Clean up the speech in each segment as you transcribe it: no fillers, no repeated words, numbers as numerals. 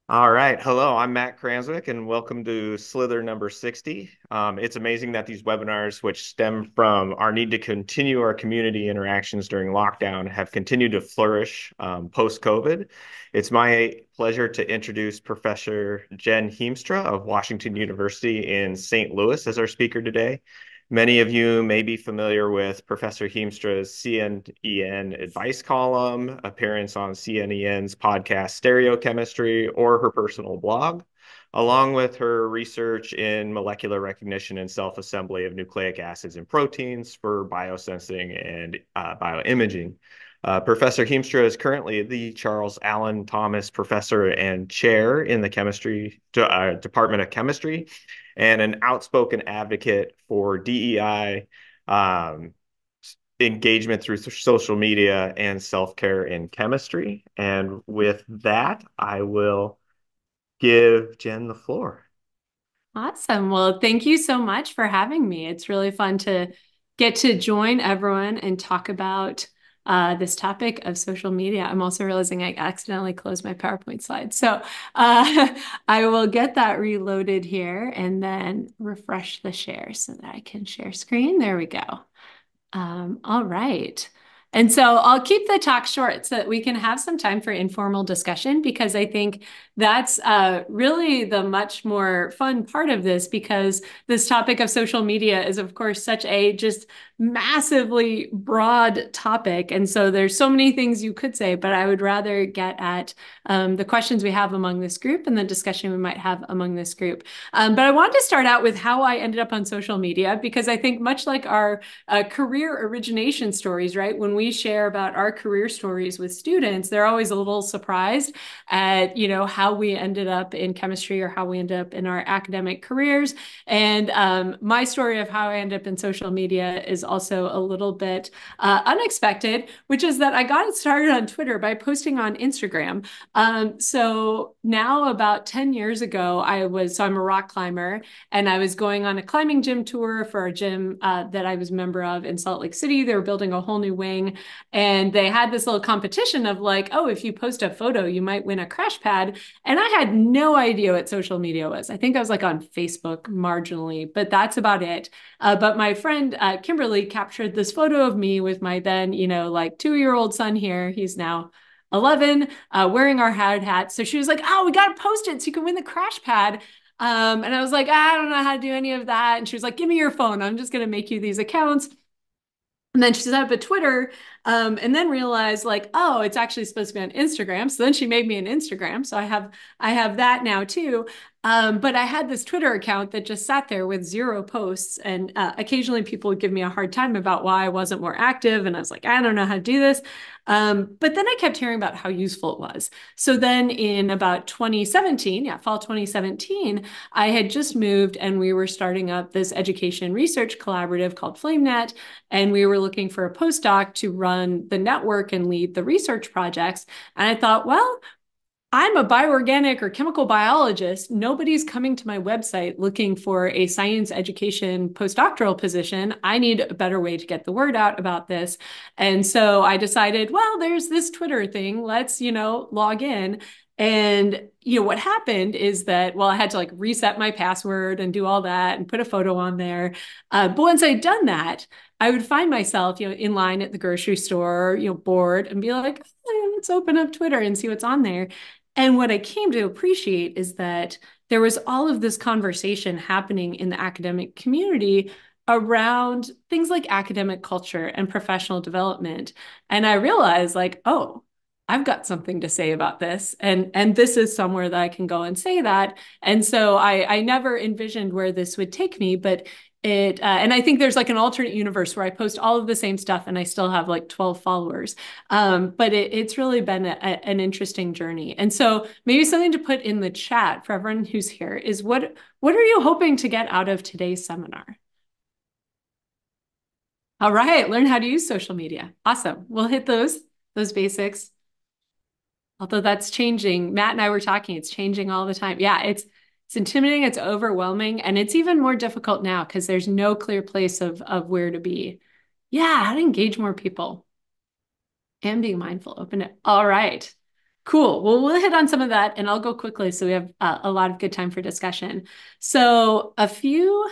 All right. Hello, I'm Matt Kranswick, and welcome to SLiTHER number 60. It's amazing that these webinars, which stem from our need to continue our community interactions during lockdown, have continued to flourish post-COVID. It's my pleasure to introduce Professor Jen Heemstra of Washington University in St. Louis as our speaker today. Many of you may be familiar with Professor Heemstra's CNEN advice column, appearance on CNEN's podcast Stereochemistry, or her personal blog, along with her research in molecular recognition and self-assembly of nucleic acids and proteins for biosensing and bioimaging. Professor Heemstra is currently the Charles Allen Thomas Professor and Chair in the Department of Chemistry and an outspoken advocate for DEI engagement through social media and self-care in chemistry. And with that, I will give Jen the floor. Awesome. Well, thank you so much for having me. It's really fun to get to join everyone and talk about this topic of social media. I'm also realizing I accidentally closed my PowerPoint slide. So I will get that reloaded here and then refresh the share so that I can share screen. There we go. All right. And so I'll keep the talk short so that we can have some time for informal discussion because I think that's really the much more fun part of this because this topic of social media is, of course, such a just massively broad topic. And so there's so many things you could say, but I would rather get at the questions we have among this group and the discussion we might have among this group. But I wanted to start out with how I ended up on social media because I think much like our career origination stories, right? When we share about our career stories with students, they're always a little surprised at, how we ended up in chemistry or how we ended up in our academic careers. And my story of how I ended up in social media is also a little bit unexpected, which is that I got it started on Twitter by posting on Instagram. So now about 10 years ago, I'm a rock climber and I was going on a climbing gym tour for a gym that I was a member of in Salt Lake City. They were building a whole new wing and they had this little competition of like, oh, if you post a photo, you might win a crash pad. And I had no idea what social media was. I think I was like on Facebook marginally, but that's about it. But my friend Kimberly captured this photo of me with my then, like 2-year-old son here. He's now 11, wearing our hard hat. So she was like, oh, we got to post it so you can win the crash pad. And I was like, I don't know how to do any of that. And she was like, give me your phone. I'm just going to make you these accounts. And then she set up a Twitter, and then realized like, oh, it's actually supposed to be on Instagram. So then she made me an Instagram. So I have that now too. But I had this Twitter account that just sat there with zero posts, and occasionally people would give me a hard time about why I wasn't more active, and I was like, I don't know how to do this. But then I kept hearing about how useful it was. So then in about 2017, yeah, fall 2017, I had just moved and we were starting up this education research collaborative called FlameNet. And we were looking for a postdoc to run the network and lead the research projects. And I thought, well, I'm a bioorganic or chemical biologist. Nobody's coming to my website looking for a science education postdoctoral position. I need a better way to get the word out about this. And so I decided, well, there's this Twitter thing. Let's, log in. And, what happened is that, well, I had to like reset my password and do all that and put a photo on there. But once I'd done that, I would find myself, in line at the grocery store, bored and be like, oh, let's open up Twitter and see what's on there. And what I came to appreciate is that there was all of this conversation happening in the academic community around things like academic culture and professional development. And I realized like, oh, I've got something to say about this. And this is somewhere that I can go and say that. And so I never envisioned where this would take me, but and I think there's like an alternate universe where I post all of the same stuff and I still have like 12 followers. But it's really been an interesting journey. And so maybe something to put in the chat for everyone who's here is what are you hoping to get out of today's seminar? All right, learn how to use social media. Awesome. We'll hit those basics. Although that's changing. Matt and I were talking, it's changing all the time. Yeah, it's intimidating, it's overwhelming, and it's even more difficult now because there's no clear place of where to be. Yeah, how to engage more people and being mindful. Open it. All right. Cool. Well, we'll hit on some of that and I'll go quickly so we have a lot of good time for discussion. So, a few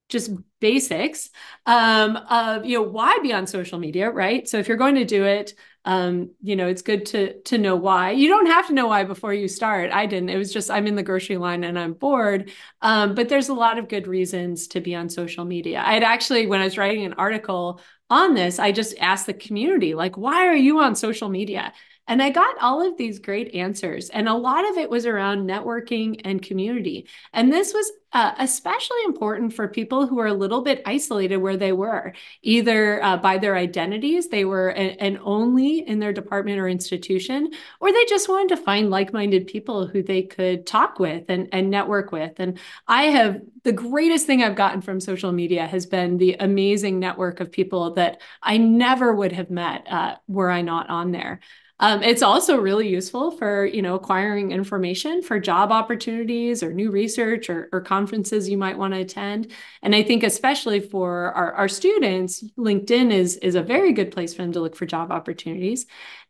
just basics of why be on social media, right? So if you're going to do it, it's good to know why. You don't have to know why before you start. I didn't. It was just I'm in the grocery line and I'm bored. But there's a lot of good reasons to be on social media. I'd actually, when I was writing an article on this, I just asked the community, like, why are you on social media? And I got all of these great answers. And a lot of it was around networking and community. And this was especially important for people who are a little bit isolated where they were, either by their identities, they were an only in their department or institution, or they just wanted to find like-minded people who they could talk with and network with. And I have the greatest thing I've gotten from social media has been the amazing network of people that I never would have met were I not on there. It's also really useful for, acquiring information for job opportunities or new research or conferences you might want to attend. And I think especially for our students, LinkedIn is a very good place for them to look for job opportunities.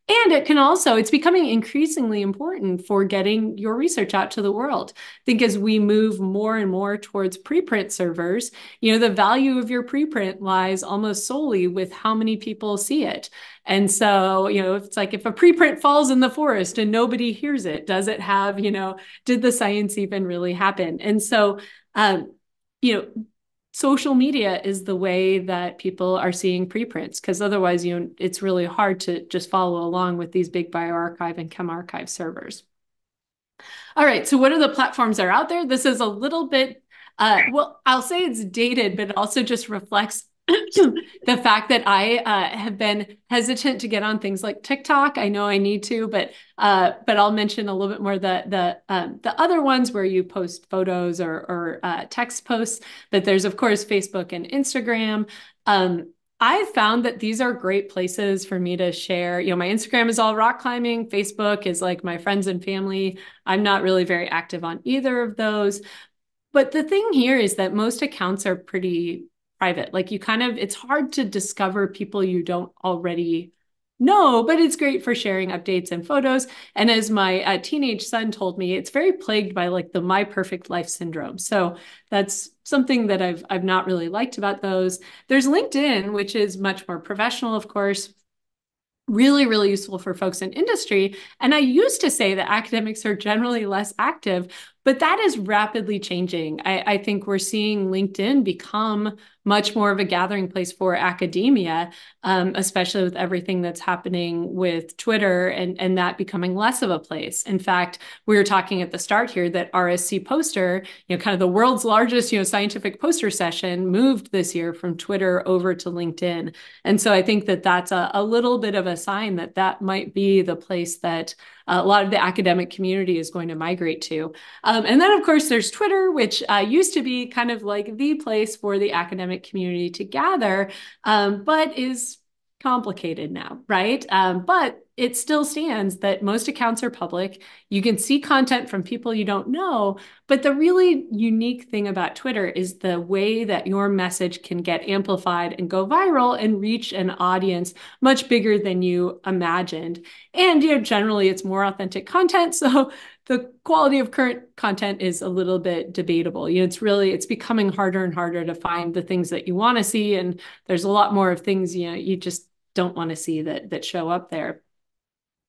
And it's becoming increasingly important for getting your research out to the world. I think as we move more and more towards preprint servers, the value of your preprint lies almost solely with how many people see it. And so, it's like if a preprint falls in the forest and nobody hears it, does it have, did the science even really happen? And so, you know, social media is the way that people are seeing preprints because otherwise, it's really hard to just follow along with these big bioarchive and chemarchive servers. All right, so what are the platforms that are out there? This is a little bit, well, I'll say it's dated, but it also just reflects the fact that I have been hesitant to get on things like TikTok. I know I need to, but I'll mention a little bit more the other ones where you post photos or text posts. But there's of course Facebook and Instagram. I've found that these are great places for me to share. My Instagram is all rock climbing. Facebook is like my friends and family. I'm not really very active on either of those. But the thing here is that most accounts are pretty private. Like it's hard to discover people you don't already know, but it's great for sharing updates and photos. And as my teenage son told me, it's very plagued by like the my perfect life syndrome. So that's something that I've not really liked about those. There's LinkedIn, which is much more professional, of course, really, really useful for folks in industry. And I used to say that academics are generally less active, but that is rapidly changing. I think we're seeing LinkedIn become much more of a gathering place for academia, especially with everything that's happening with Twitter and that becoming less of a place. In fact, we were talking at the start here that RSC Poster, kind of the world's largest, scientific poster session moved this year from Twitter over to LinkedIn. And so I think that that's a little bit of a sign that that might be the place that a lot of the academic community is going to migrate to. And then, of course, there's Twitter, which used to be kind of like the place for the academic community to gather, but is complicated now, right? But it still stands that most accounts are public. You can see content from people you don't know, but the really unique thing about Twitter is the way that your message can get amplified and go viral and reach an audience much bigger than you imagined. And generally it's more authentic content, so the quality of current content is a little bit debatable. It's becoming harder and harder to find the things that you want to see, and there's a lot more of things you just don't want to see that show up there.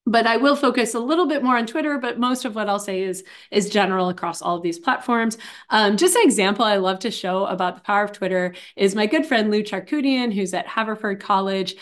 But I will focus a little bit more on Twitter, but most of what I'll say is general across all of these platforms. Just an example I love to show about the power of Twitter is my good friend Lou Charkoudian, who's at Haverford College.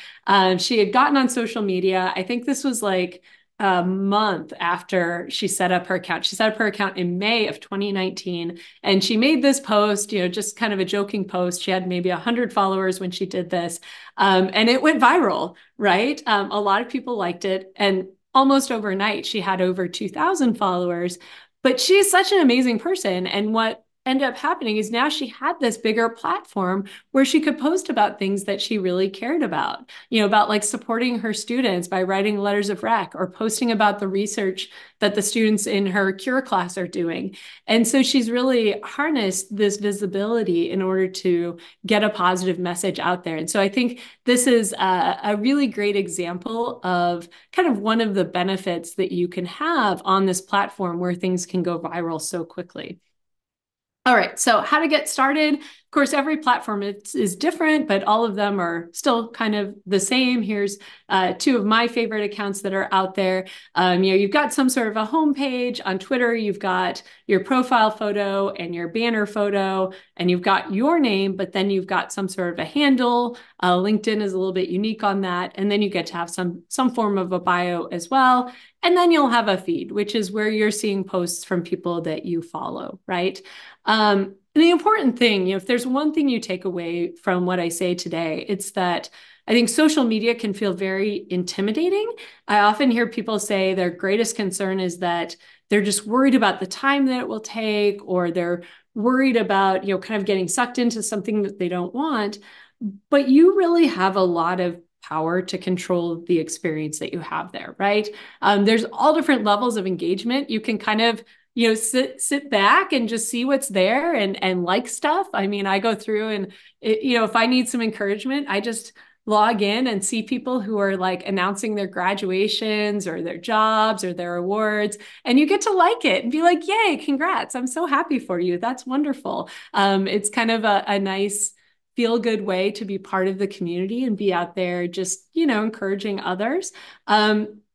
She had gotten on social media. I think this was like a month after she set up her account. She set up her account in May of 2019, and she made this post, just kind of a joking post. She had maybe 100 followers when she did this, and it went viral, right? A lot of people liked it, and almost overnight, she had over 2,000 followers. But she's such an amazing person, and what ended up happening is now she had this bigger platform where she could post about things that she really cared about, about like supporting her students by writing letters of rec or posting about the research that the students in her cure class are doing. And so she's really harnessed this visibility in order to get a positive message out there. And so I think this is a really great example of kind of one of the benefits that you can have on this platform where things can go viral so quickly. All right, so how to get started. Of course, every platform is different, but all of them are still kind of the same. Here's two of my favorite accounts that are out there. You've got some sort of a homepage. On Twitter, you've got your profile photo and your banner photo, and you've got your name, but then you've got some sort of a handle. LinkedIn is a little bit unique on that. And then you get to have some form of a bio as well. And then you'll have a feed, which is where you're seeing posts from people that you follow, right? The important thing, if there's one thing you take away from what I say today, it's that I think social media can feel very intimidating. I often hear people say their greatest concern is that they're just worried about the time that it will take, or they're worried about, kind of getting sucked into something that they don't want. But you really have a lot of power to control the experience that you have there, right? There's all different levels of engagement. You can kind of sit back and just see what's there and like stuff. I mean, I go through and if I need some encouragement, I just log in and see people who are like announcing their graduations or their jobs or their awards, and you get to like it and be like, yay, congrats, I'm so happy for you, that's wonderful. It's kind of a nice feel good way to be part of the community and be out there just encouraging others.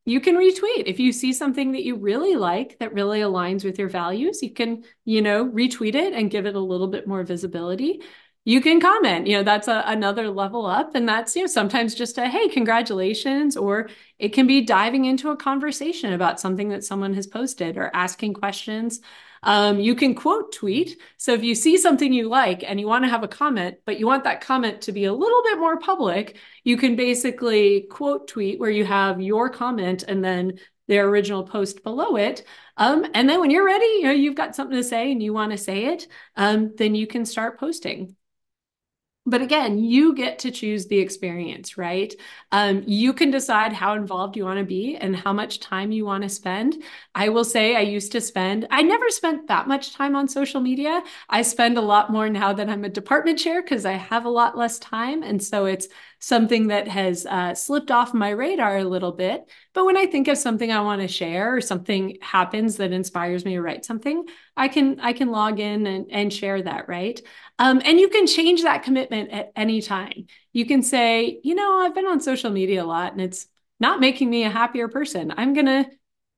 You can retweet. If you see something that you really like that really aligns with your values, you can, retweet it and give it a little bit more visibility. You can comment, that's another level up. And that's, sometimes just a, hey, congratulations. Or it can be diving into a conversation about something that someone has posted or asking questions. You can quote tweet. So if you see something you like and you want to have a comment, but you want that comment to be a little bit more public, you can basically quote tweet where you have your comment and then their original post below it. And then when you're ready, you've got something to say and you want to say it, then you can start posting. But again, you get to choose the experience, right? You can decide how involved you want to be and how much time you want to spend. I will say I never spent that much time on social media. I spend a lot more now that I'm a department chair because I have a lot less time. And so it's something that has slipped off my radar a little bit. But when I think of something I want to share or something happens that inspires me to write something, I can log in and share that, right? And you can change that commitment at any time. You can say, I've been on social media a lot and it's not making me a happier person. I'm going to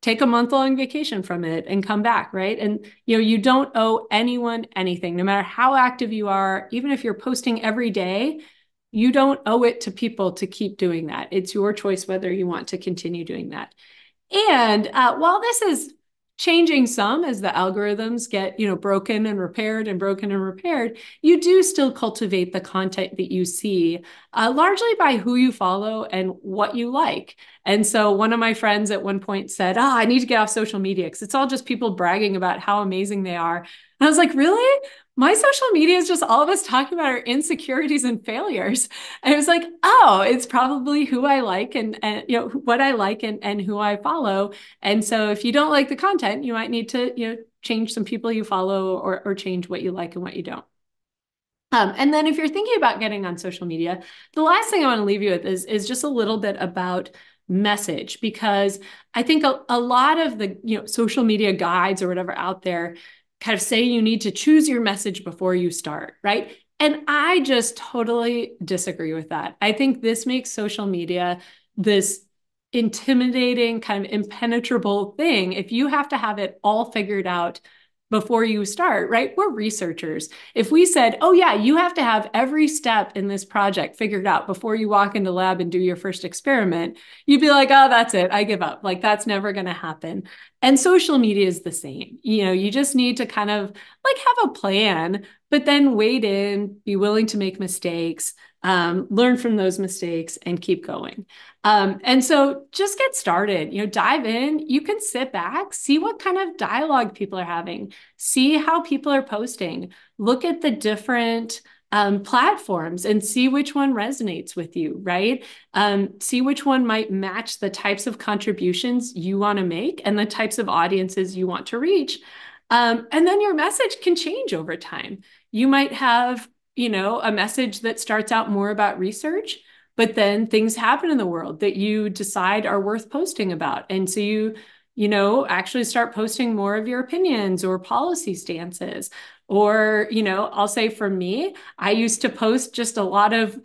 take a month-long vacation from it and come back, right? And, you don't owe anyone anything, no matter how active you are, even if you're posting every day, you don't owe it to people to keep doing that. It's your choice whether you want to continue doing that. And while this is changing some as the algorithms get, broken and repaired, you do still cultivate the content that you see, largely by who you follow and what you like. And so one of my friends at one point said, I need to get off social media because it's all just people bragging about how amazing they are. And I was like, really? My social media is just all of us talking about our insecurities and failures. And I was like, oh, it's probably who I like and what I like and who I follow. And so if you don't like the content, you might need to, change some people you follow or change what you like and what you don't. And then if you're thinking about getting on social media, the last thing I want to leave you with is just a little bit about message, because I think a lot of the, social media guides or whatever out there kind of say you need to choose your message before you start, right? And I just totally disagree with that. I think this makes social media this intimidating, kind of impenetrable thing if you have to have it all figured out before you start, right? We're researchers. If we said, oh yeah, you have to have every step in this project figured out before you walk into lab and do your first experiment, you'd be like, oh, that's it, I give up. Like that's never going to happen. And social media is the same. You just need to kind of like have a plan, but then wade in, be willing to make mistakes, learn from those mistakes and keep going. And so just get started, dive in. You can sit back, see what kind of dialogue people are having, see how people are posting, look at the different platforms and see which one resonates with you, right? See which one might match the types of contributions you want to make and the types of audiences you want to reach. And then your message can change over time. You might have, a message that starts out more about research, but then things happen in the world that you decide are worth posting about. And so actually start posting more of your opinions or policy stances. Or, I'll say for me, I used to post just a lot of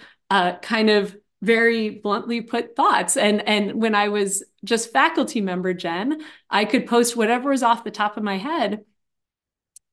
kind of very bluntly put thoughts. And when I was just faculty member, Jen, I could post whatever was off the top of my head.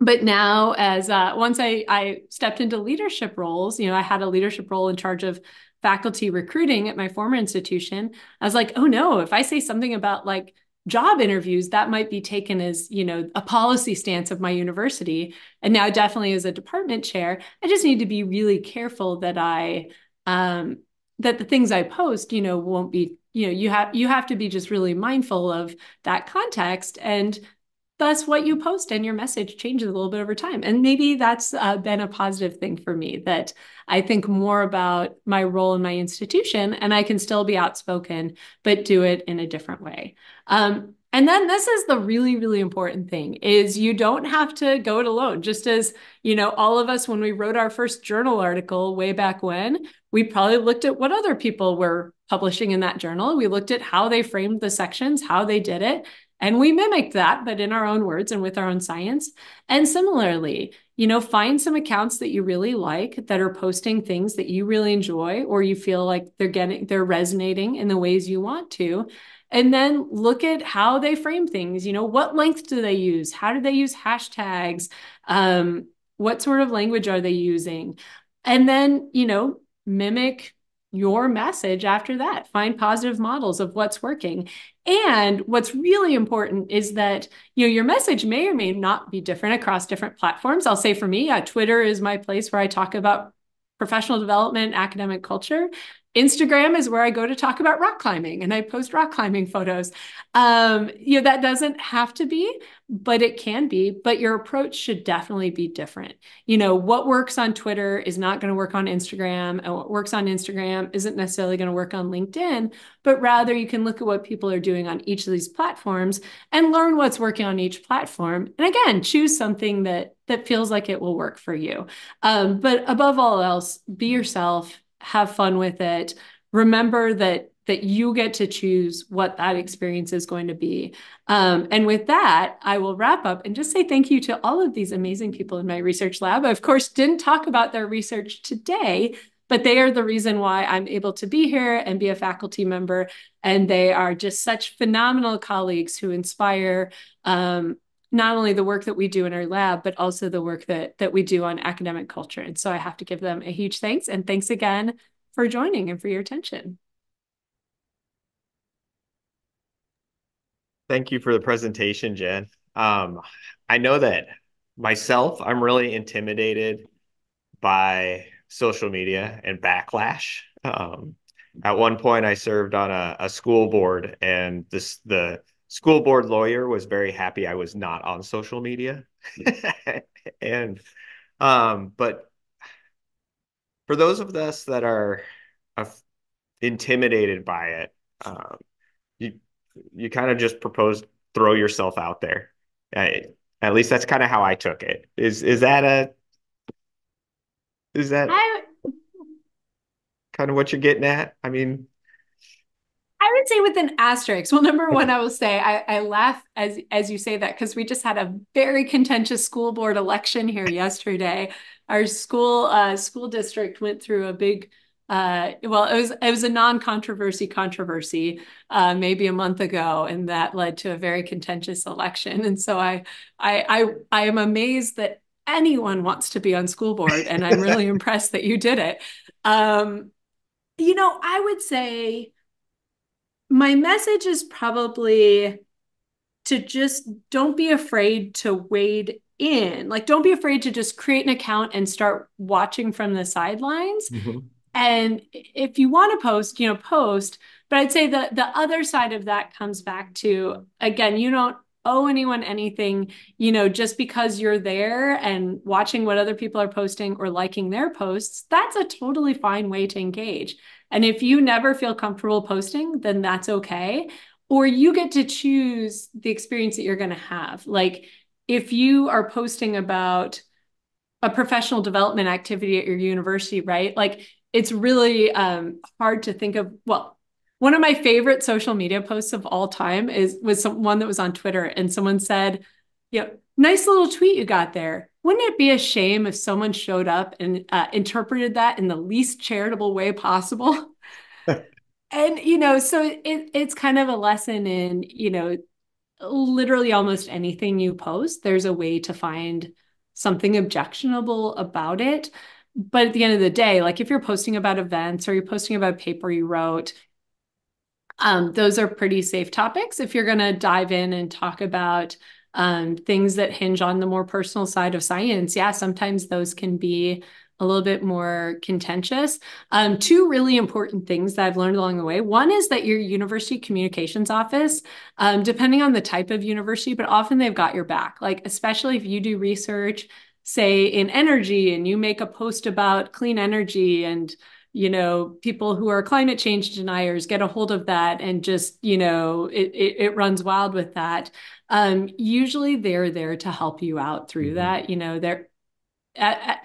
But now, as once I stepped into leadership roles, I had a leadership role in charge of faculty recruiting at my former institution. I was like, oh no, if I say something about like job interviews, that might be taken as, a policy stance of my university. And now, definitely as a department chair, I just need to be really careful that that the things I post, won't be, you have to be just really mindful of that context. And thus what you post and your message changes a little bit over time. And maybe that's been a positive thing for me, that I think more about my role in my institution and I can still be outspoken, but do it in a different way. And then this is the really, really important thing is you don't have to go it alone. Just as, all of us, when we wrote our first journal article way back when, we probably looked at what other people were publishing in that journal. We looked at how they framed the sections, how they did it, and we mimicked that, but in our own words and with our own science. And similarly, find some accounts that you really like that are posting things that you really enjoy, or you feel like they're resonating in the ways you want to. And then look at how they frame things. What length do they use? How do they use hashtags? What sort of language are they using? And then, mimic your message after that. Find positive models of what's working. And what's really important is that, your message may or may not be different across different platforms. I'll say for me, Twitter is my place where I talk about professional development, academic culture. Instagram is where I go to talk about rock climbing and I post rock climbing photos. That doesn't have to be, but it can be. But your approach should definitely be different. What works on Twitter is not going to work on Instagram, and what works on Instagram isn't necessarily going to work on LinkedIn, but rather you can look at what people are doing on each of these platforms and learn what's working on each platform. And again, choose something that feels like it will work for you. But above all else, be yourself, have fun with it. Remember that you get to choose what that experience is going to be. And with that, I will wrap up and just say thank you to all of these amazing people in my research lab. I, of course, didn't talk about their research today, but they are the reason why I'm able to be here and be a faculty member. And they are just such phenomenal colleagues who inspire not only the work that we do in our lab, but also the work that we do on academic culture. And so I have to give them a huge thanks. And thanks again for joining and for your attention. Thank you for the presentation, Jen. I know that myself, I'm really intimidated by social media and backlash. At one point, I served on a school board, and the school board lawyer was very happy I was not on social media. And but for those of us that are uh, intimidated by it, you you kind of just propose throw yourself out there. I, at least that's kind of how I took it. Is that I kind of what you're getting at? I mean, I would say with an asterisk. Well, number one, I will say I laugh as you say that because we just had a very contentious school board election here yesterday. Our school district went through a big well, it was a non-controversy maybe a month ago, and that led to a very contentious election. And so I am amazed that anyone wants to be on school board, and I'm really impressed that you did it. Um, I would say my message is probably to just don't be afraid to wade in. Like, don't be afraid to just create an account and start watching from the sidelines. Mhm. And if you want to post, post. But I'd say the other side of that comes back to, again, you don't owe anyone anything, just because you're there and watching what other people are posting or liking their posts. That's a totally fine way to engage. And if you never feel comfortable posting, then that's okay. Or you get to choose the experience that you're going to have. Like if you are posting about a professional development activity at your university, right? Like it's really hard to think of. Well, one of my favorite social media posts of all time was one that was on Twitter, and someone said, nice little tweet you got there. Wouldn't it be a shame if someone showed up and interpreted that in the least charitable way possible? And so it's kind of a lesson in literally almost anything you post, there's a way to find something objectionable about it. But at the end of the day, like if you're posting about events or you're posting about a paper you wrote, those are pretty safe topics. If you're going to dive in and talk about things that hinge on the more personal side of science, yeah, sometimes those can be a little bit more contentious. Two really important things that I've learned along the way. One is that your university communications office, depending on the type of university, but often they've got your back. Like, especially if you do research, say in energy, and you make a post about clean energy and people who are climate change deniers get a hold of that and just, it runs wild with that. Usually they're there to help you out through Mhm. that. They're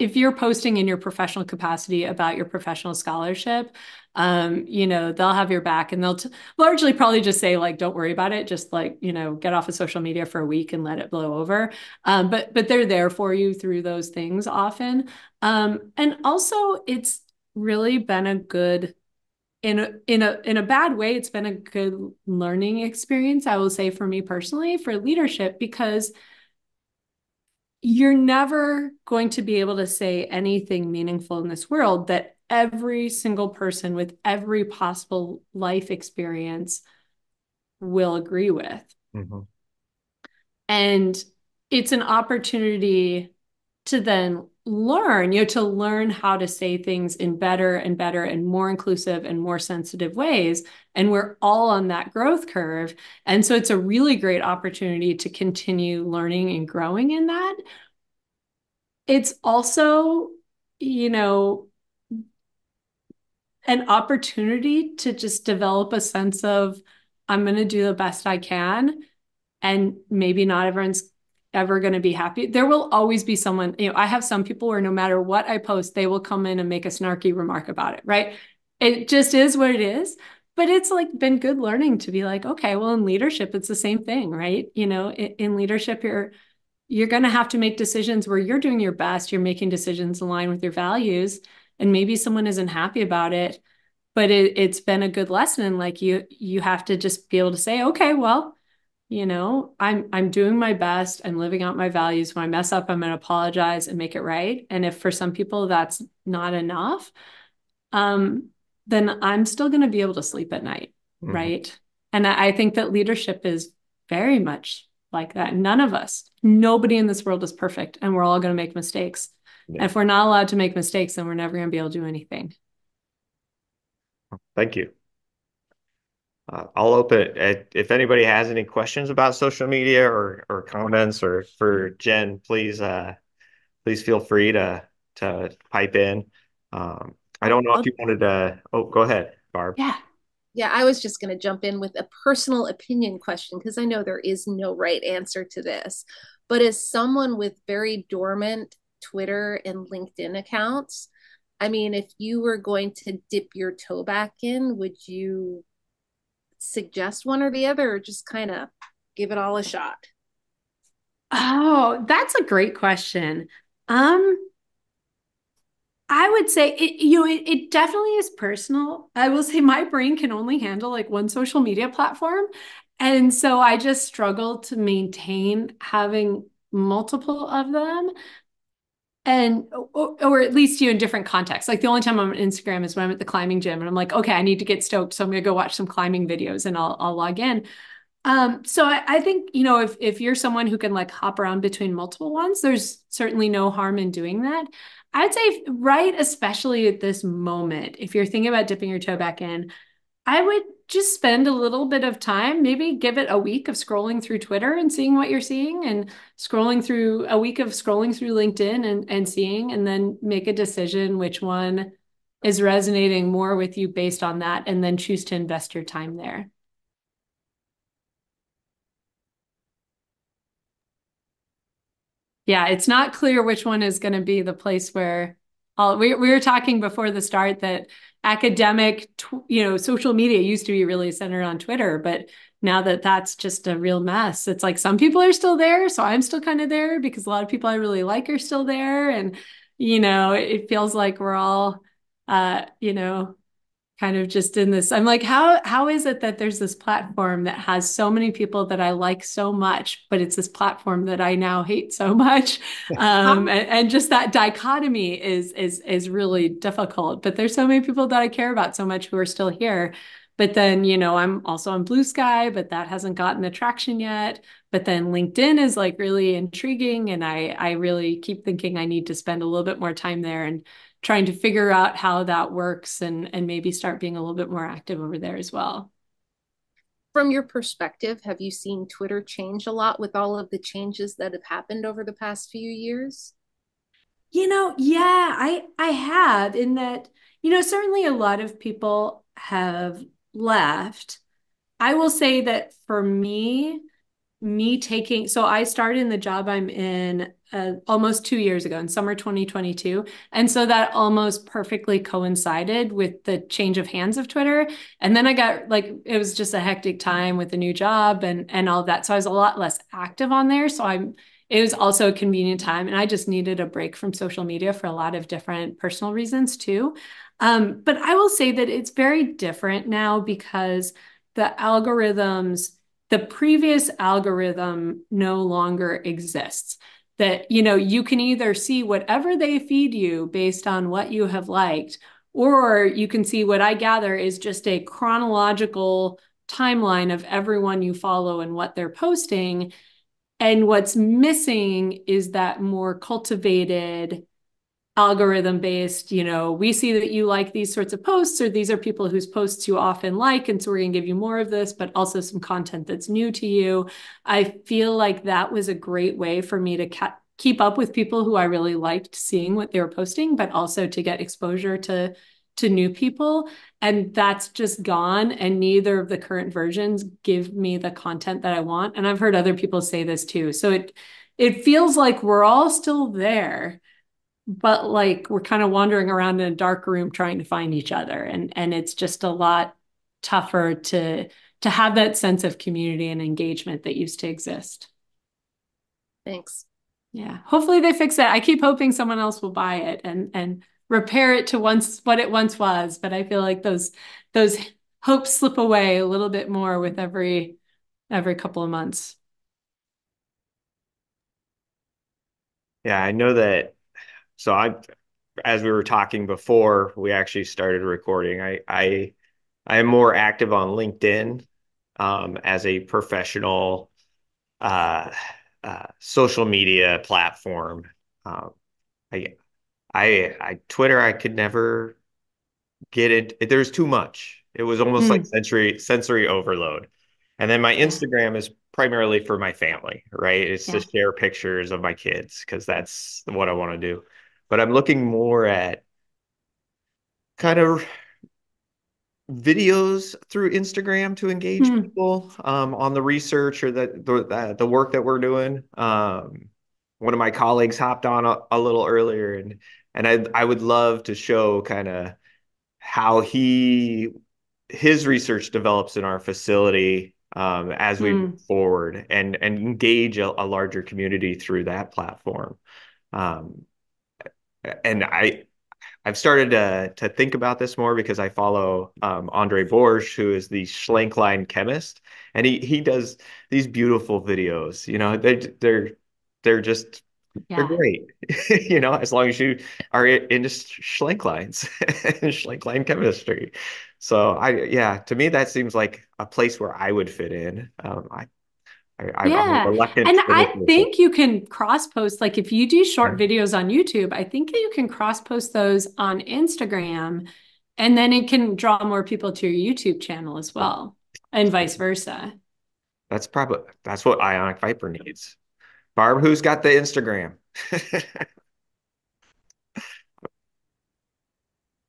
if you're posting in your professional capacity about your professional scholarship, they'll have your back and they'll largely probably just say like, don't worry about it. Just like, get off of social media for a week and let it blow over. But they're there for you through those things often. And also it's really been a good in a bad way, it's been a good learning experience, I will say, for me personally, for leadership, because you're never going to be able to say anything meaningful in this world that every single person with every possible life experience will agree with. Mhm. And it's an opportunity to then learn, to learn how to say things in better and better and more inclusive and more sensitive ways. And we're all on that growth curve. And so it's a really great opportunity to continue learning and growing in that. It's also, you know, an opportunity to just develop a sense of, I'm going to do the best I can. And maybe not everyone's ever going to be happy. There will always be someone, I have some people where no matter what I post, they will come in and make a snarky remark about it, right? It just is what it is. But it's like been good learning to be like, okay, well, in leadership, it's the same thing, right? In leadership, you're going to have to make decisions where you're doing your best, you're making decisions aligned with your values, and maybe someone isn't happy about it, but it's been a good lesson. And like you have to just be able to say, okay, well, I'm doing my best. I'm living out my values. When I mess up, I'm going to apologize and make it right. And if for some people that's not enough, um, then I'm still going to be able to sleep at night, Mhm. right? And I think that leadership is very much like that. None of us, nobody in this world is perfect, and we're all going to make mistakes. Yeah. And if we're not allowed to make mistakes, then we're never going to be able to do anything. Thank you. I'll open it. If anybody has any questions about social media or comments or for Jen, please feel free to pipe in. I don't know if I'll, you wanted to. Oh, go ahead, Barb. Yeah. yeah, I was just going to jump in with a personal opinion question because I know there is no right answer to this. But as someone with very dormant Twitter and LinkedIn accounts, I mean, if you were going to dip your toe back in, would you suggest one or the other or just kind of give it all a shot? Oh, that's a great question. Um, I would say it definitely is personal. I will say my brain can only handle like one social media platform. And so I just struggle to maintain having multiple of them. And or at least in different contexts. Like the only time I'm on Instagram is when I'm at the climbing gym and I'm like, okay, I need to get stoked. So I'm gonna go watch some climbing videos and I'll log in. So I think, if you're someone who can like hop around between multiple ones, there's certainly no harm in doing that. I'd say, right, especially at this moment, if you're thinking about dipping your toe back in, I would just spend a little bit of time, maybe give it a week of scrolling through Twitter and seeing what you're seeing, and scrolling through a week of scrolling through LinkedIn and seeing, and then make a decision which one is resonating more with you based on that, and then choose to invest your time there. Yeah, it's not clear which one is going to be the place where we were talking before the start that academic, social media used to be really centered on Twitter, but now that that's just a real mess, it's like some people are still there. So I'm still kind of there because a lot of people I really like are still there. And, it feels like we're all, uh, you know, kind of just in this. I'm like, how is it that there's this platform that has so many people that I like so much, but it's this platform that I now hate so much? And just that dichotomy is really difficult. But there's so many people that I care about so much who are still here. But then, I'm also on Blue Sky, but that hasn't gotten the traction yet. But then LinkedIn is like really intriguing, and I really keep thinking I need to spend a little bit more time there and trying to figure out how that works, and maybe start being a little bit more active over there as well. From your perspective, have you seen Twitter change a lot with all of the changes that have happened over the past few years? Yeah, I have, in that, certainly a lot of people have left. I will say that for me taking, so I started in the job I'm in almost 2 years ago in summer 2022. And so that almost perfectly coincided with the change of hands of Twitter. And then I got like, it was just a hectic time with the new job and all of that. So I was a lot less active on there. It was also a convenient time. And I just needed a break from social media for a lot of different personal reasons too. But I will say that it's very different now because the algorithms, the previous algorithm no longer exists. That, you can either see whatever they feed you based on what you have liked, or you can see what I gather is just a chronological timeline of everyone you follow and what they're posting. And what's missing is that more cultivated algorithm based, we see that you like these sorts of posts, or these are people whose posts you often like. And so we're going to give you more of this, but also some content that's new to you. I feel like that was a great way for me to keep up with people who I really liked seeing what they were posting, but also to get exposure to new people. And that's just gone. And neither of the current versions give me the content that I want. And I've heard other people say this too. So it feels like we're all still there, but like we're kind of wandering around in a dark room trying to find each other, and it's just a lot tougher to have that sense of community and engagement that used to exist. Thanks. Yeah, hopefully they fix it. I keep hoping someone else will buy it and repair it to once what it once was, but I feel like those hopes slip away a little bit more with every couple of months. Yeah, I know that. So as we were talking before we actually started recording, I am more active on LinkedIn as a professional uh, social media platform. Um, I, Twitter, I could never get it. There's too much. It was almost like Mm, sensory overload. And then my yeah, Instagram is primarily for my family, right? It's to yeah. share pictures of my kids because that's what I want to do. But I'm looking more at kind of videos through Instagram to engage Mm, people on the research or the work that we're doing. One of my colleagues hopped on a little earlier, and I would love to show kind of how his research develops in our facility as we move mm, forward, and engage a larger community through that platform. Um, and I've started to think about this more because I follow Andre Borsch, who is the Schlenkline chemist, and he does these beautiful videos. They're just they're Yeah. great. As long as you are into Schlenk lines and Schlenk line chemistry. So yeah, to me that seems like a place where I would fit in. I'm a Yeah. reluctant And Twitter I person. think you can cross post, like if you do Yeah. short videos on YouTube, I think that you can cross post those on Instagram and then it can draw more people to your YouTube channel as well, and vice versa. That's what Ionic Viper needs. Barb, who's got the Instagram?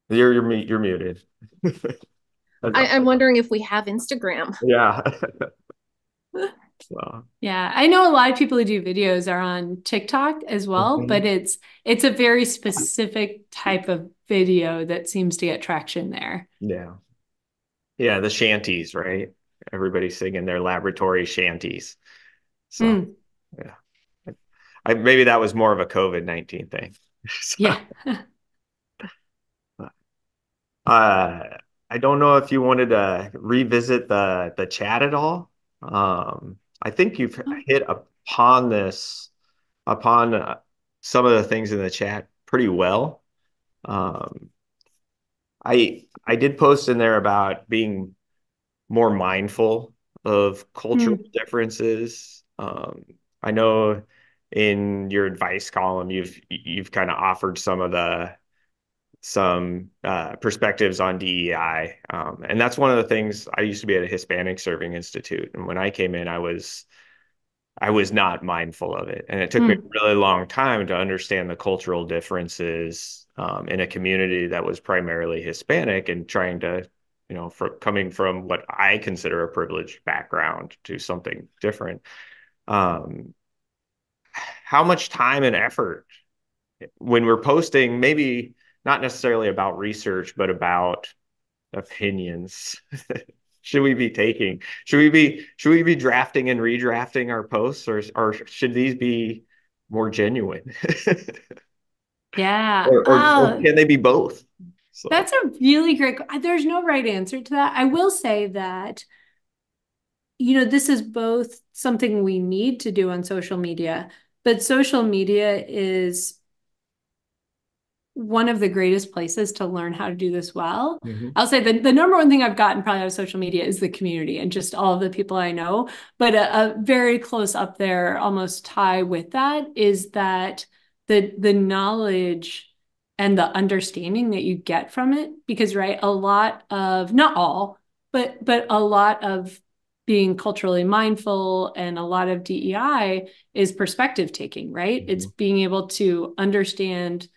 You're muted. I'm wondering if we have Instagram. Yeah. So, Yeah, I know a lot of people who do videos are on TikTok as well, but mhm. it's a very specific type of video that seems to get traction there. Yeah. Yeah, the shanties, right? Everybody's singing their laboratory shanties. So, Mm, yeah. Maybe that was more of a COVID-19 thing. So, yeah. uh, I don't know if you wanted to revisit the chat at all. I think you've hit upon some of the things in the chat pretty well. Um, I did post in there about being more mindful of cultural Mm, differences. I know in your advice column, you've kind of offered some perspectives on DEI, and that's one of the things. I used to be at a Hispanic Serving Institute, and when I came in, I was not mindful of it. And it took me a mm, really long time to understand the cultural differences in a community that was primarily Hispanic and trying to, coming from what I consider a privileged background to something different. Um, how much time and effort when we're posting, maybe not necessarily about research, but about opinions should we be taking? Should we be drafting and redrafting our posts, or should these be more genuine? yeah. Or can they be both? So That's a really great. There's no right answer to that. I will say that, this is both something we need to do on social media, but social media is one of the greatest places to learn how to do this well. mhm. I'll say the number one thing I've gotten probably out of social media is the community and just all of the people I know. But a very close up there, almost tie with that is that the knowledge and the understanding that you get from it. Because right, a lot of not all, but a lot of being culturally mindful and a lot of DEI is perspective taking, right? It's Mhm. being able to understand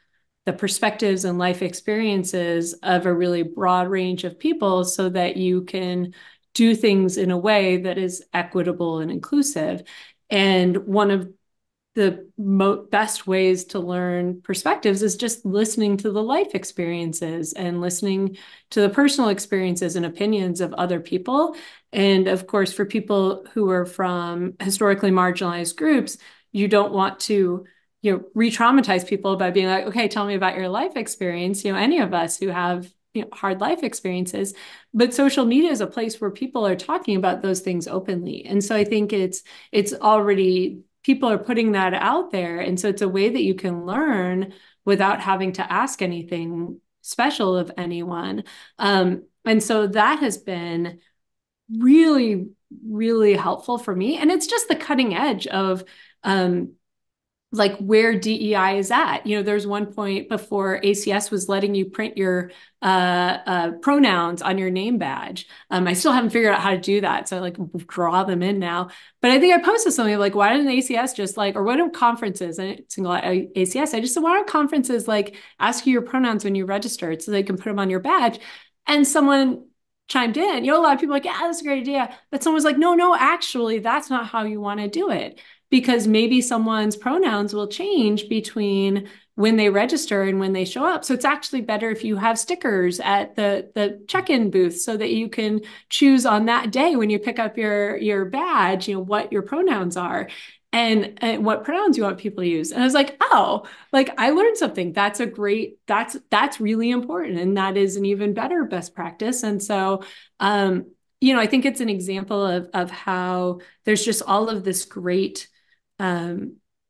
the perspectives and life experiences of a really broad range of people so that you can do things in a way that is equitable and inclusive. And one of the best ways to learn perspectives is just listening to the life experiences and listening to the personal experiences and opinions of other people. And of course, for people who are from historically marginalized groups, you don't want to re-traumatize people by being like, okay, tell me about your life experience. Any of us who have hard life experiences, but social media is a place where people are talking about those things openly. And so I think it's already people are putting that out there. And so it's a way that you can learn without having to ask anything special of anyone. And so that has been really, really helpful for me. And it's just the cutting edge of like where DEI is at. There's one point before ACS was letting you print your pronouns on your name badge. I still haven't figured out how to do that, so I like draw them in now. But I think I posted something like, why didn't ACS just like, or what do conferences? And single ACS, I just said, why don't conferences like ask you your pronouns when you registered so they can put them on your badge? And someone chimed in. A lot of people are like, yeah, that's a great idea. But someone was like, no, no, actually, that's not how you want to do it because maybe someone's pronouns will change between when they register and when they show up. So it's actually better if you have stickers at the check-in booth so that you can choose on that day when you pick up your badge, what your pronouns are and what pronouns you want people to use. And I was like, oh, like I learned something. That's really important. And that is an even better best practice. And so I think it's an example of how there's just all of this great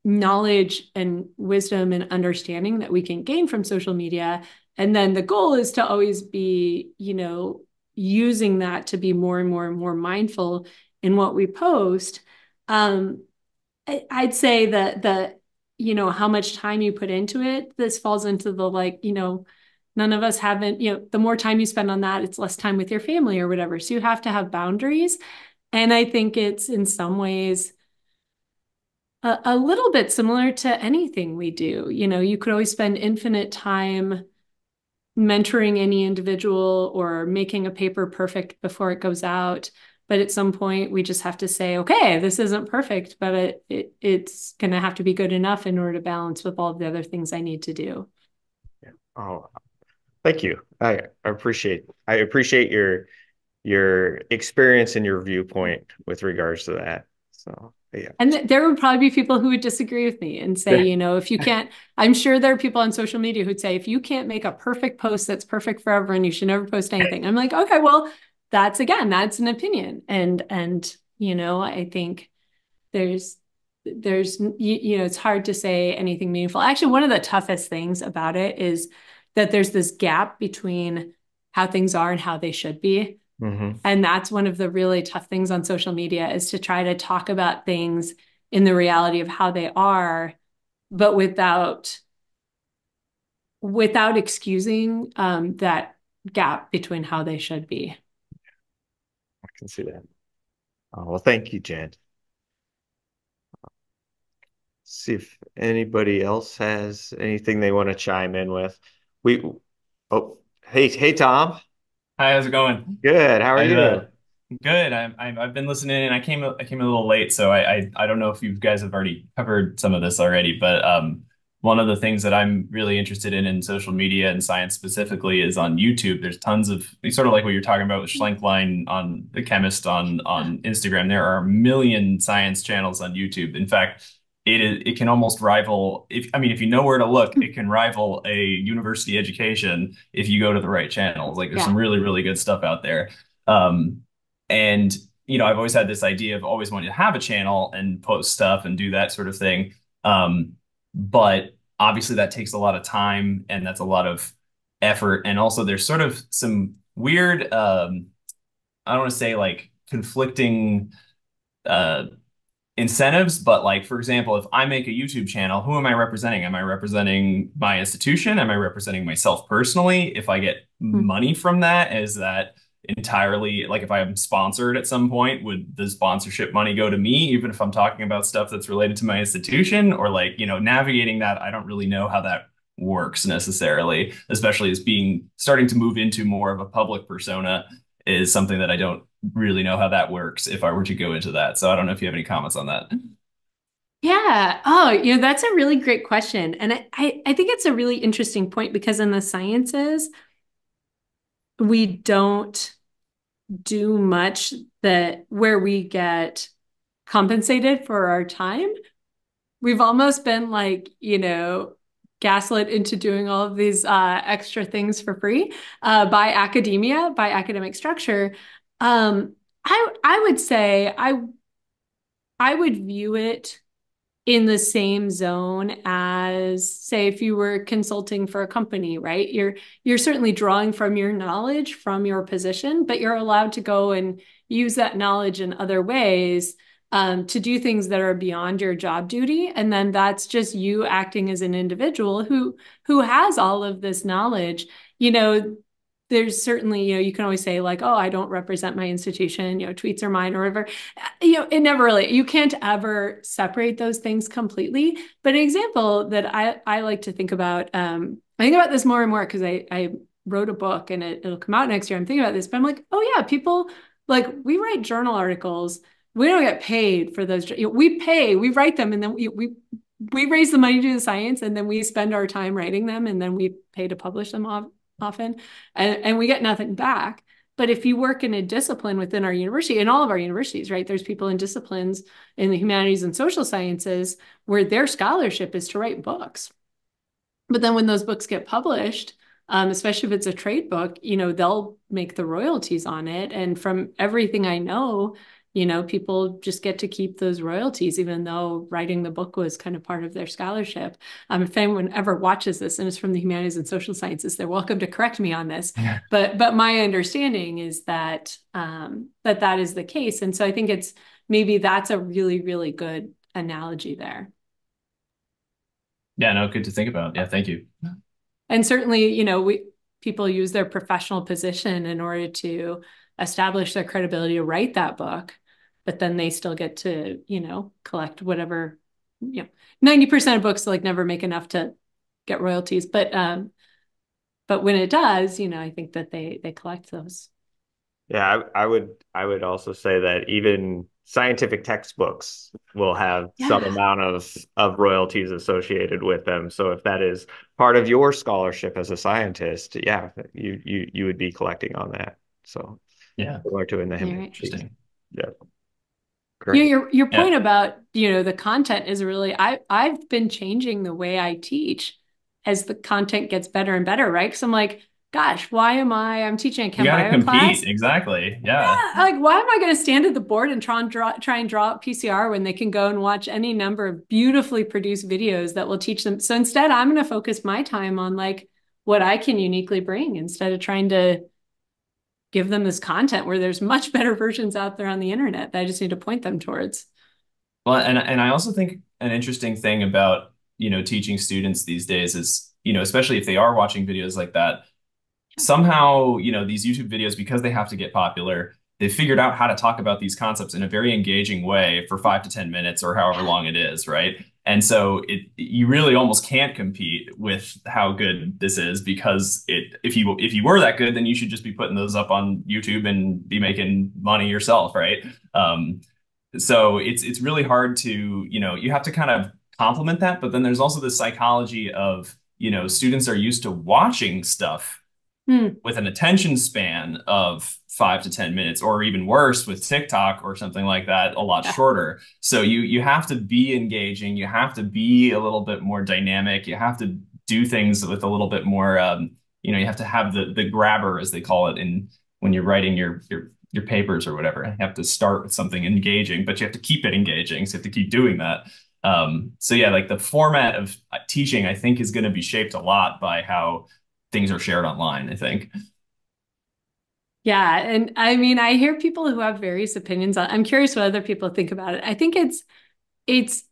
knowledge and wisdom and understanding that we can gain from social media. And then the goal is to always be, using that to be more and more and more mindful in what we post. I'd say that how much time you put into it, this falls into the none of us haven't, the more time you spend on that, it's less time with your family or whatever. So you have to have boundaries. And I think it's in some ways a little bit similar to anything we do. You could always spend infinite time mentoring any individual or making a paper perfect before it goes out. But at some point, we just have to say, okay, this isn't perfect, but it's going to have to be good enough in order to balance with all the other things I need to do. Yeah. Oh, thank you. I appreciate your experience and your viewpoint with regards to that. So yeah. And there would probably be people who would disagree with me and say, if you can't, I'm sure there are people on social media who'd say, if you can't make a perfect post that's perfect for everyone, you should never post anything. I'm like, okay, well, that's an opinion. And I think there's it's hard to say anything meaningful. Actually, one of the toughest things about it is that there's this gap between how things are and how they should be. Mm-hmm. And that's one of the really tough things on social media, is to try to talk about things in the reality of how they are, but without excusing that gap between how they should be. I can see that. Oh, well, thank you, Jen. See if anybody else has anything they want to chime in with. We, oh, hey, Tom. Hi, how's it going? Good. How are I've you? good. I've been listening, and I came a little late, so I don't know if you guys have already covered some of this already, but one of the things that I'm really interested in social media and science specifically is on YouTube. There's tons of sort of like what you're talking about with Schlenkline on the chemist on Instagram. There are a million science channels on YouTube. In fact, it can almost rival, if you know where to look, it can rival a university education if you go to the right channels. Like there's some Yeah. really, really good stuff out there. Um, and I've always had this idea of always wanting to have a channel and post stuff and do that sort of thing. But obviously that takes a lot of time and that's a lot of effort. And also there's sort of some weird, I don't want to say like conflicting uh incentives, but like for example, if I make a YouTube channel, who am I representing? Am I representing my institution? Am I representing myself personally? If I get money from that, is that entirely like if I'm sponsored at some point, would the sponsorship money go to me, even if I'm talking about stuff that's related to my institution? Or like, navigating that, I don't really know how that works necessarily, especially as being starting to move into more of a public persona is something that I don't really know how that works if I were to go into that. So I don't know if you have any comments on that. Yeah. Oh, that's a really great question. And I think it's a really interesting point, because in the sciences, we don't do much that where we get compensated for our time. We've almost been like, gaslit into doing all of these extra things for free by academia, by academic structure. I would say I would view it in the same zone as, say, if you were consulting for a company, right? You're certainly drawing from your knowledge from your position, but you're allowed to go and use that knowledge in other ways to do things that are beyond your job duty. And then that's just you acting as an individual who has all of this knowledge. There's certainly, you can always say like, oh, I don't represent my institution, tweets are mine or whatever. It never really, you can't ever separate those things completely. But an example that I like to think about, I think about this more and more because I wrote a book and it'll come out next year. I'm thinking about this, but I'm like, oh yeah, people like we write journal articles. We don't get paid for those. We write them, and then we raise the money to do the science, and then we spend our time writing them, and then we pay to publish them often, and we get nothing back. But if you work in a discipline within our university, in all of our universities, right, there's people in disciplines in the humanities and social sciences where their scholarship is to write books. But then when those books get published, especially if it's a trade book, they'll make the royalties on it. And from everything I know, people just get to keep those royalties, even though writing the book was kind of part of their scholarship. If anyone ever watches this and is from the humanities and social sciences, they're welcome to correct me on this. But my understanding is that that is the case. And so I think maybe that's a really, really good analogy there. Yeah, no, good to think about. Yeah, thank you. And certainly, people use their professional position in order to establish their credibility to write that book, but then they still get to, collect whatever, 90% of books like never make enough to get royalties. But when it does, I think that they collect those. Yeah, I would also say that even scientific textbooks will have some Yeah. amount of royalties associated with them. So if that is part of your scholarship as a scientist, yeah, you would be collecting on that. So Yeah, similar to in the Right. interesting. Yeah, great. Your Yeah, point about, the content is really, I've been changing the way I teach as the content gets better and better, right? Because I'm like, gosh, I'm teaching a you chem got to bio class. compete. Exactly. Yeah. Yeah, like why am I going to stand at the board and try and draw up PCR when they can go and watch any number of beautifully produced videos that will teach them? So instead, I'm going to focus my time on like what I can uniquely bring instead of trying to give them this content where there's much better versions out there on the internet that I just need to point them towards. Well, and I also think an interesting thing about, teaching students these days is, especially if they are watching videos like that, somehow, these YouTube videos, because they have to get popular, they figured out how to talk about these concepts in a very engaging way for 5 to 10 minutes or however long it is, right? And so you really almost can't compete with how good this is because if you were that good, then you should just be putting those up on YouTube and be making money yourself, right? So it's really hard to, you have to kind of complement that, but then there's also the psychology of, students are used to watching stuff Hmm. with an attention span of 5 to 10 minutes, or even worse with TikTok or something like that, a lot Yeah. shorter. So you have to be engaging, you have to be a little bit more dynamic, you have to do things with a little bit more, you have to have the grabber, as they call it, in when you're writing your papers or whatever. You have to start with something engaging, but you have to keep it engaging. So you have to keep doing that. So yeah, like the format of teaching, I think, is going to be shaped a lot by how things are shared online, I think. Yeah. And I mean, I hear people who have various opinions I'm curious what other people think about it. I think it's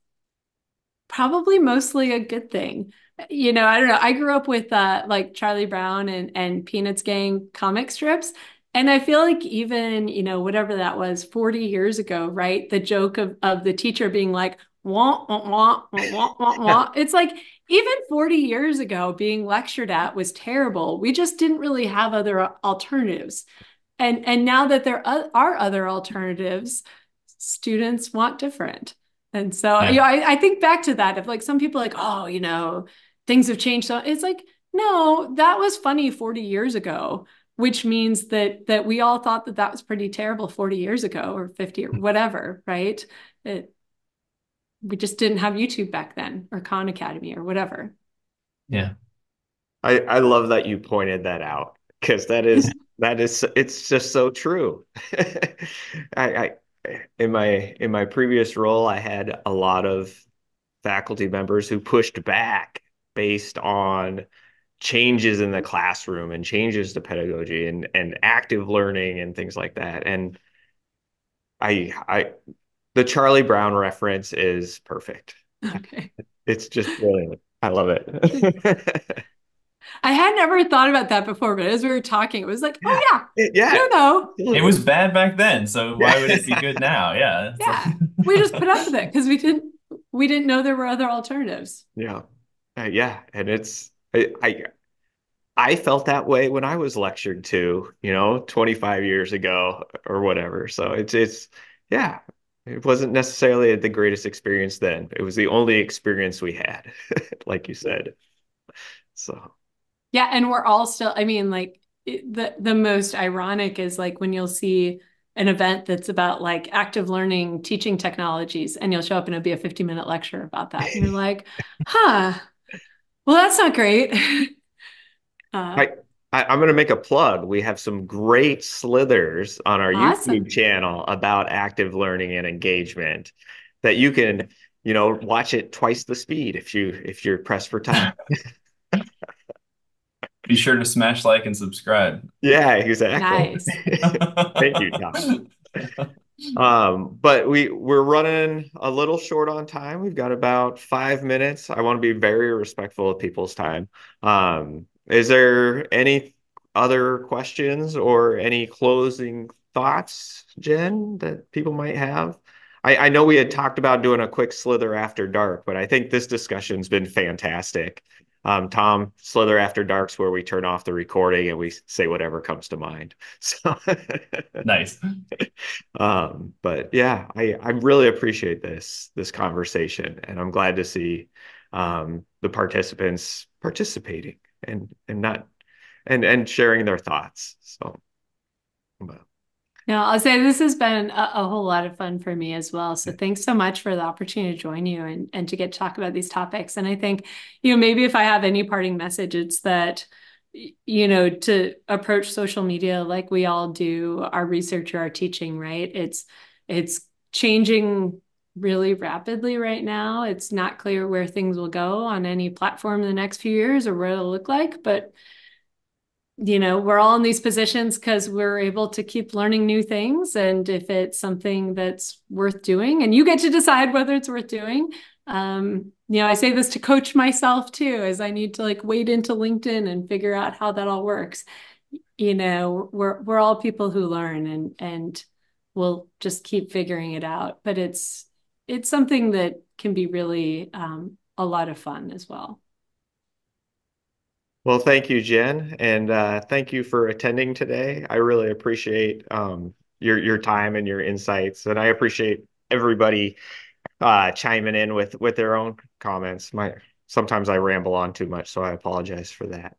probably mostly a good thing. I don't know. I grew up with like Charlie Brown and Peanuts Gang comic strips. And I feel like even, whatever that was 40 years ago, right? The joke of the teacher being like, wah, wah, wah, wah, wah, wah, wah. It's like even 40 years ago being lectured at was terrible. We just didn't really have other alternatives. And now that there are other alternatives, students want different. And so, Yeah. I think back to that of like some people like, oh, things have changed. So it's like, no, that was funny 40 years ago, which means that we all thought that was pretty terrible 40 years ago or 50 or whatever, right? We just didn't have YouTube back then or Khan Academy or whatever. Yeah. I love that you pointed that out because that is it's just so true. I in my previous role, I had a lot of faculty members who pushed back based on changes in the classroom and changes to pedagogy and active learning and things like that. And I the Charlie Brown reference is perfect. Okay. It's just brilliant. I love it. I had never thought about that before, but as we were talking, it was like, oh yeah, Yeah, no, It was bad back then, so why would it be yeah. good now? Yeah. yeah. We just put up with it because we didn't know there were other alternatives. Yeah. Yeah. And I felt that way when I was lectured to, 25 years ago or whatever. So yeah, it wasn't necessarily the greatest experience then. It was the only experience we had, like you said. So, Yeah, and we're all still, I mean, like the most ironic is like when you'll see an event that's about like active learning teaching technologies and you'll show up and it'll be a 50-minute lecture about that. And you're like, huh, well, that's not great. Uh, I, I'm going to make a plug. We have some great slithers on our YouTube Awesome. channel about active learning and engagement that you can, watch it twice the speed if you're pressed for time. Be sure to smash like and subscribe. Yeah, exactly. Nice. Thank you, Tom. But we're running a little short on time. We've got about 5 minutes. I want to be very respectful of people's time. Is there any other questions or any closing thoughts, Jen, that people might have? I know we had talked about doing a quick slither after dark, but I think this discussion's been fantastic. Tom, Slither After Dark's where we turn off the recording and we say whatever comes to mind. So Nice. But yeah, I really appreciate this conversation, and I'm glad to see the participants participating and not and sharing their thoughts. So, but, No, I'll say this has been a whole lot of fun for me as well. So thanks so much for the opportunity to join you and to get to talk about these topics. And I think, maybe if I have any parting message, it's that, to approach social media like we all do our research or our teaching, right? It's changing really rapidly right now. It's not clear where things will go on any platform in the next few years or what it'll look like, but we're all in these positions because we're able to keep learning new things. And if it's something that's worth doing, and you get to decide whether it's worth doing. I say this to coach myself too, as I need to like wade into LinkedIn and figure out how that all works. We're all people who learn and we'll just keep figuring it out. But it's something that can be really a lot of fun as well. well, thank you, Jen, and thank you for attending today. I really appreciate your time and your insights, and I appreciate everybody chiming in with their own comments. Sometimes I ramble on too much, so I apologize for that.